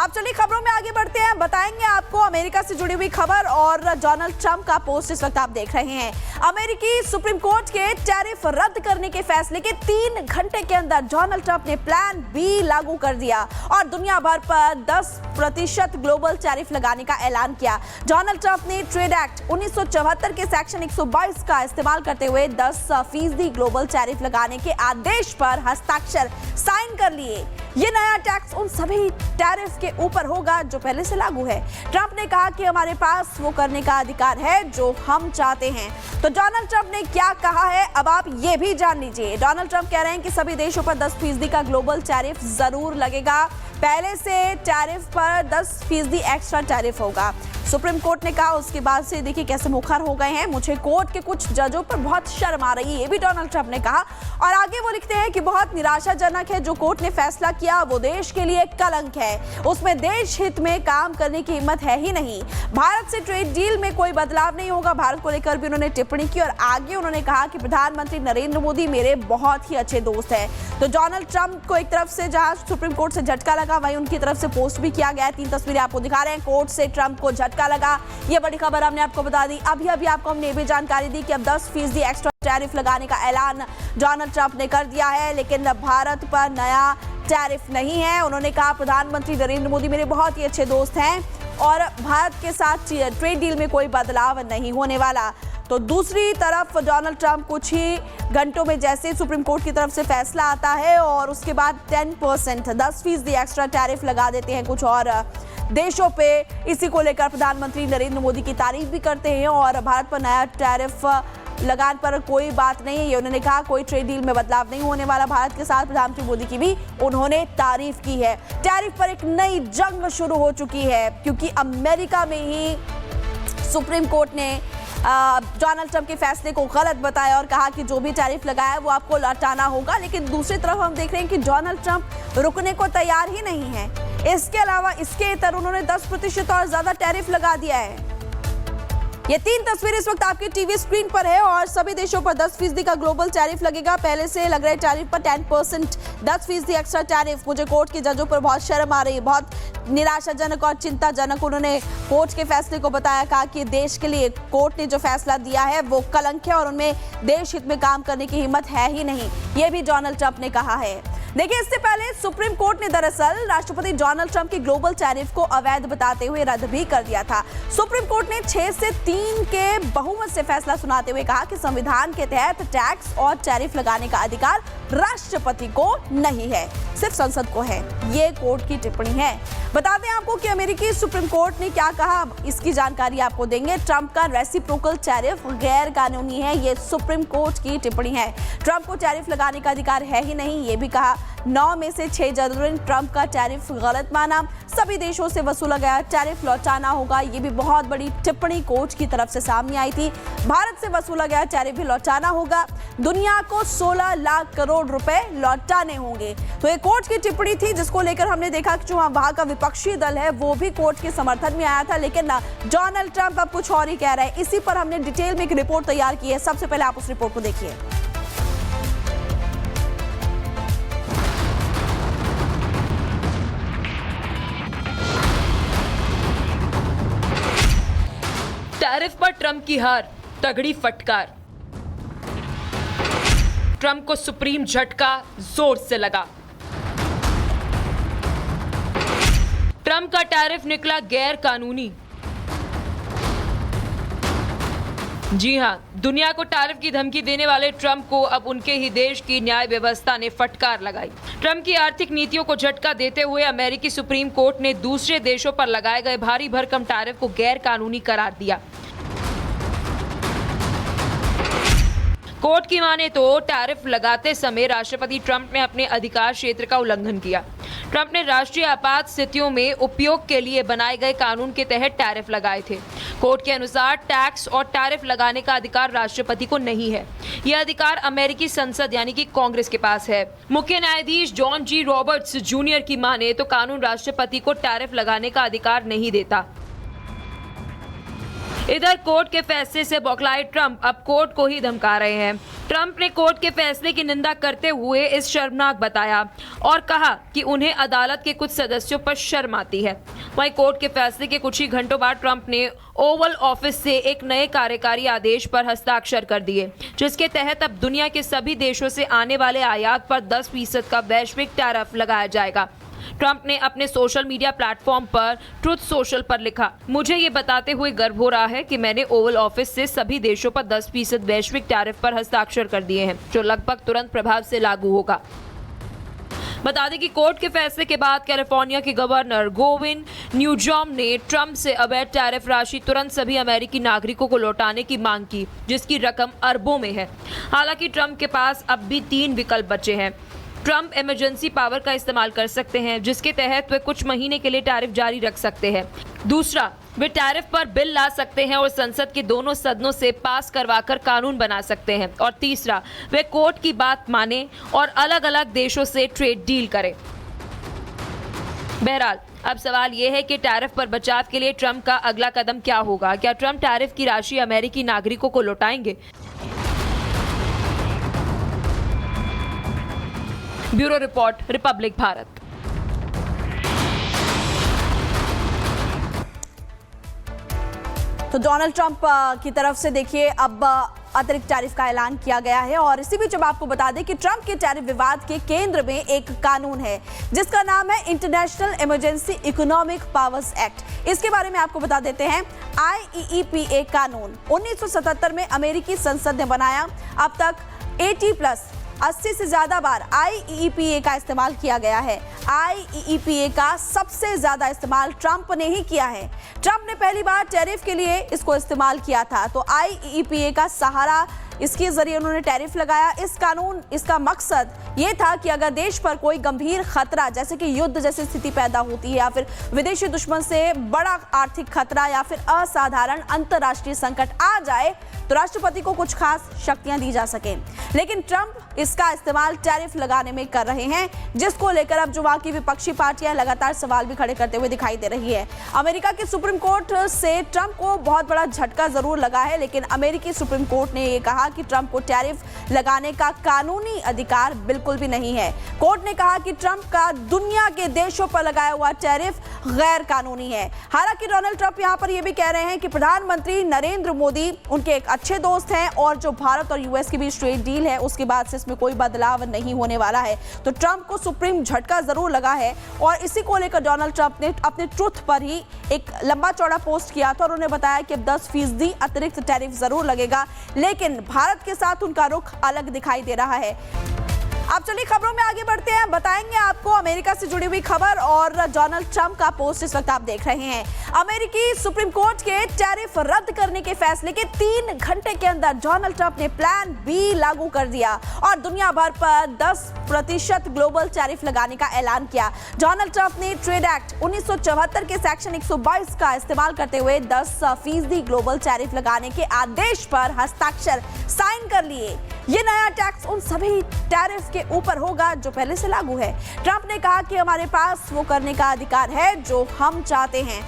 अब चलिए खबरों में आगे बढ़ते हैं, बताएंगे आपको अमेरिका से जुड़ी हुई खबर और डोनाल्ड ट्रंप का पोस्ट इस वक्त आप देख रहे हैं। अमेरिकी सुप्रीम कोर्ट के टैरिफ रद्द करने के फैसले के 3 घंटे के अंदर डोनाल्ड ट्रंप ने प्लान बी लागू कर दिया और दुनिया भर पर 10% ग्लोबल टैरिफ लगाने का ऐलान किया। डोनाल्ड ट्रंप ने ट्रेड एक्ट 1974 के सेक्शन 122 का इस्तेमाल करते हुए 10% ग्लोबल टैरिफ लगाने के आदेश पर हस्ताक्षर साइन कर लिए। ये नया टैक्स उन सभी टैरिफ के ऊपर होगा जो पहले से लागू है। ट्रंप ने कहा कि हमारे पास वो करने का अधिकार है जो हम चाहते हैं। तो डोनाल्ड ट्रंप ने क्या कहा है, अब आप ये भी जान लीजिए। डोनाल्ड ट्रंप कह रहे हैं कि सभी देशों पर 10% का ग्लोबल टैरिफ जरूर लगेगा। पहले से टैरिफ पर 10% एक्स्ट्रा टैरिफ होगा। सुप्रीम कोर्ट ने कहा, उसके बाद से देखिए कैसे मुखर हो गए हैं। मुझे कोर्ट के कुछ जजों पर बहुत शर्म आ रही है, ये भी डोनाल्ड ट्रंप ने कहा। और आगे वो लिखते हैं कि बहुत निराशाजनक है जो कोर्ट ने फैसला किया, वो देश के लिए कलंक है। उसमें देश हित में काम करने की हिम्मत है ही नहीं। भारत से ट्रेड डील में कोई बदलाव नहीं होगा। भारत को लेकर भी उन्होंने टिप्पणी की और आगे उन्होंने कहा कि प्रधानमंत्री नरेंद्र मोदी मेरे बहुत ही अच्छे दोस्त हैं। तो डोनाल्ड ट्रंप को एक तरफ से जहां सुप्रीम कोर्ट से झटका लगा, वहीं उनकी तरफ से पोस्ट भी किया गया है। 3 तस्वीरें आपको दिखा रहे हैं। कोर्ट से ट्रंप को झटका लगा, ये बड़ी खबर हमने आपको बता दी। अभी आपको हमने भी जानकारी दी कि अब 10% एक्स्ट्रा टैरिफ लगाने का ऐलान डोनाल्ड ट्रंप ने कर दिया है, लेकिन भारत पर नया टैरिफ नहीं है। उन्होंने कहा प्रधानमंत्री नरेंद्र मोदी मेरे बहुत ही अच्छे दोस्त हैं और भारत के साथ ट्रेड डील में कोई बदलाव नहीं होने वाला। तो दूसरी तरफ डोनाल्ड ट्रंप कुछ ही घंटों में जैसे सुप्रीम कोर्ट की तरफ से फैसला आता है और उसके बाद 10% एक्स्ट्रा टैरिफ लगा देते हैं कुछ और देशों पे। इसी को लेकर प्रधानमंत्री नरेंद्र मोदी की तारीफ भी करते हैं और भारत पर नया टैरिफ लगान पर कोई बात नहीं है, ये उन्होंने कहा। कोई ट्रेड डील में बदलाव नहीं होने वाला भारत के साथ। प्रधानमंत्री मोदी की भी उन्होंने तारीफ की है। टैरिफ पर एक नई जंग शुरू हो चुकी है क्योंकि अमेरिका में ही सुप्रीम कोर्ट ने डोनाल्ड ट्रंप के फैसले को गलत बताया और कहा कि जो भी टैरिफ लगाया है वो आपको लौटाना होगा। लेकिन दूसरी तरफ हम देख रहे हैं कि डोनाल्ड ट्रंप रुकने को तैयार ही नहीं है। इसके अलावा इसके इतर उन्होंने 10% और ज्यादा टैरिफ लगा दिया है। ये 3 तस्वीरें इस वक्त आपके टीवी स्क्रीन पर है और सभी देशों पर 10% का ग्लोबल टैरिफ लगेगा। पहले से लग रहे टैरिफ पर 10% 10% एक्स्ट्रा टैरिफ। मुझे कोर्ट के जजों पर बहुत शर्म आ रही है, बहुत निराशाजनक और चिंताजनक उन्होंने कोर्ट के फैसले को बताया। कहा कि देश के लिए कोर्ट ने जो फैसला दिया है वो कलंक है और उनमें देश हित में काम करने की हिम्मत है ही नहीं, ये भी डोनाल्ड ट्रंप ने कहा है। देखिए, इससे पहले सुप्रीम कोर्ट ने दरअसल राष्ट्रपति डोनाल्ड ट्रंप के ग्लोबल टैरिफ को अवैध बताते हुए रद्द भी कर दिया था। सुप्रीम कोर्ट ने 6 से 3 के बहुमत से फैसला सुनाते हुए कहा कि संविधान के तहत टैक्स और टैरिफ लगाने का अधिकार राष्ट्रपति को नहीं है, सिर्फ संसद को है। ये कोर्ट की टिप्पणी है। बता दें आपको कि अमेरिकी सुप्रीम कोर्ट ने क्या कहा, इसकी जानकारी आपको देंगे। ट्रंप का रेसिप्रोकल टैरिफ गैर कानूनी है, ये सुप्रीम कोर्ट की टिप्पणी है। ट्रंप को टैरिफ लगाने का अधिकार है ही नहीं, ये भी कहा। 9 में से 6 जजों ने ट्रंप का टैरिफ गलत माना। सभी देशों से वसूला गया टैरिफ लौटाना होगा, ये भी बहुत बड़ी टिप्पणी कोर्ट की तरफ से सामने आई थी। भारत से वसूला गया टैरिफ भी लौटाना होगा। दुनिया को 16 लाख करोड़ रुपए लौटाने होंगे। तो ये कोर्ट की टिप्पणी थी जिसको लेकर हमने देखा कि जो वहां का विपक्षी दल है वो भी कोर्ट के समर्थन में आया था, लेकिन डोनाल्ड ट्रंप अब कुछ और ही कह रहे हैं। इसी पर हमने डिटेल में एक रिपोर्ट तैयार की है। सबसे पहले आप उस रिपोर्ट को देखिए। टैरिफ पर ट्रंप की हार, तगड़ी फटकार। ट्रंप को सुप्रीम झटका जोर से लगा। ट्रंप का टैरिफ निकला गैर कानूनी। जी हां, दुनिया को टैरिफ की धमकी देने वाले ट्रंप को अब उनके ही देश की न्याय व्यवस्था ने फटकार लगाई। ट्रंप की आर्थिक नीतियों को झटका देते हुए अमेरिकी सुप्रीम कोर्ट ने दूसरे देशों पर लगाए गए भारी भरकम टैरिफ को गैर कानूनी करार दिया। कोर्ट की माने तो टैरिफ लगाते समय राष्ट्रपति ट्रंप ने अपने अधिकार क्षेत्र का उल्लंघन किया। ट्रंप ने राष्ट्रीय आपात स्थितियों में उपयोग के लिए बनाए गए कानून के तहत टैरिफ लगाए थे। कोर्ट के अनुसार टैक्स और टैरिफ लगाने का अधिकार राष्ट्रपति को नहीं है। यह अधिकार अमेरिकी संसद यानी कि कांग्रेस के पास है। मुख्य न्यायाधीश जॉन जी रॉबर्ट्स जूनियर की माने तो कानून राष्ट्रपति को टैरिफ लगाने का अधिकार नहीं देता। इधर कोर्ट के फैसले से बौखलाए ट्रंप अब कोर्ट को ही धमका रहे हैं। ट्रंप ने कोर्ट के फैसले की निंदा करते हुए इस शर्मनाक बताया और कहा कि उन्हें अदालत के कुछ सदस्यों पर शर्म आती है। वहीं कोर्ट के फैसले के कुछ ही घंटों बाद ट्रंप ने ओवल ऑफिस से एक नए कार्यकारी आदेश पर हस्ताक्षर कर दिए, जिसके तहत अब दुनिया के सभी देशों से आने वाले आयात पर 10% का वैश्विक टैरिफ लगाया जाएगा। ट्रंप ने अपने सोशल मीडिया प्लेटफॉर्म पर ट्रुथ सोशल पर लिखा, मुझे ये बताते हुए गर्व हो रहा है कि मैंने ओवल ऑफिस से सभी देशों पर 10% वैश्विक टैरिफ पर हस्ताक्षर कर दिए हैं, जो लगभग तुरंत प्रभाव से लागू होगा। बता दें कि कोर्ट के फैसले के बाद कैलिफोर्निया के गवर्नर गोविन न्यूजॉम ने ट्रंप से अवैध टैरिफ राशि तुरंत सभी अमेरिकी नागरिकों को लौटाने की मांग की, जिसकी रकम अरबों में है। हालांकि ट्रंप के पास अब भी 3 विकल्प बचे हैं। ट्रंप इमरजेंसी पावर का इस्तेमाल कर सकते हैं, जिसके तहत वे कुछ महीने के लिए टैरिफ जारी रख सकते हैं। दूसरा, वे टैरिफ पर बिल ला सकते हैं और संसद के दोनों सदनों से पास करवाकर कानून बना सकते हैं। और तीसरा, वे कोर्ट की बात माने और अलग अलग देशों से ट्रेड डील करें। बहरहाल अब सवाल यह है कि टैरिफ पर बचाव के लिए ट्रंप का अगला कदम क्या होगा। क्या ट्रंप टैरिफ की राशि अमेरिकी नागरिकों को लौटाएंगे? Bureau report, republic Bharat. तो डोनाल्ड ट्रंप की तरफ से देखिए अब अतिरिक्त टैरिफ का ऐलान किया गया है और इसी बीच अब आपको बता दें कि ट्रंप के टैरिफ विवाद के केंद्र में एक कानून है जिसका नाम है international emergency economic powers act. इसके बारे में आपको बता देते हैं। IEEPA कानून 1977 में अमेरिकी संसद ने बनाया। अब तक 80 से ज्यादा बार IEEPA का इस्तेमाल किया गया है। IEEPA का सबसे ज्यादा इस्तेमाल ट्रंप ने ही किया है। ट्रंप ने पहली बार टैरिफ के लिए इसको इस्तेमाल किया था, तो IEEPA का सहारा इसके जरिए उन्होंने टैरिफ लगाया। इसका मकसद ये था कि अगर देश पर कोई गंभीर खतरा जैसे कि युद्ध जैसी स्थिति पैदा होती है या फिर विदेशी दुश्मन से बड़ा आर्थिक खतरा या फिर असाधारण अंतर्राष्ट्रीय संकट आ जाए तो राष्ट्रपति को कुछ खास शक्तियां दी जा सके। लेकिन ट्रंप इसका इस्तेमाल टैरिफ लगाने में कर रहे हैं, जिसको लेकर अब जो वहां की विपक्षी पार्टियां लगातार सवाल भी खड़े करते हुए दिखाई दे रही है। अमेरिका के सुप्रीम कोर्ट से ट्रंप को बहुत बड़ा झटका जरूर लगा है, लेकिन अमेरिकी सुप्रीम कोर्ट ने यह कहा कि ट्रंप को टैरिफ लगाने का कानूनी अधिकार बिल्कुल भी नहीं है। कोर्ट ने कहा कि ट्रंप का दुनिया के देशों पर लगाया हुआ टैरिफ गैर कानूनी है। हालांकि डोनाल्ड ट्रंप यहां पर यह भी कह रहे हैं कि प्रधानमंत्री नरेंद्र मोदी उनके एक अच्छे दोस्त हैं और जो भारत और यूएस के बीच ट्रेड डील है उसके बाद से इसमें कोई बदलाव नहीं होने वाला है। तो ट्रंप को सुप्रीम झटका जरूर लगा है और इसी को लेकर डोनाल्ड ट्रंप ने अपने ट्रुथ पर ही एक लंबा चौड़ा पोस्ट किया था और उन्होंने बताया कि 10% अतिरिक्त टैरिफ जरूर लगेगा, लेकिन भारत के साथ उनका रुख अलग दिखाई दे रहा है। अब चलिए खबरों में आगे बढ़ते हैं, बताएंगे आपको अमेरिका से जुड़ी हुई खबर और डोनाल्ड ट्रंप का पोस्ट इस वक्त आप देख रहे हैं। अमेरिकी सुप्रीम कोर्ट के टैरिफ रद्द करने के फैसले के 3 घंटे के अंदर डोनाल्ड ट्रंप ने प्लान बी लागू कर दिया और दुनिया भर पर 10% ग्लोबल टैरिफ लगाने का ऐलान किया। डोनाल्ड ट्रंप ने ट्रेड एक्ट 1974 के सेक्शन 122 का इस्तेमाल करते हुए 10% ग्लोबल टैरिफ लगाने के आदेश पर हस्ताक्षर साइन कर लिए। ये नया टैक्स उन सभी टैरिफ के ऊपर होगा जो पहले से लागू है। ट्रंप ने कहा कि हमारे पास वो करने का अधिकार है जो हम चाहते हैं।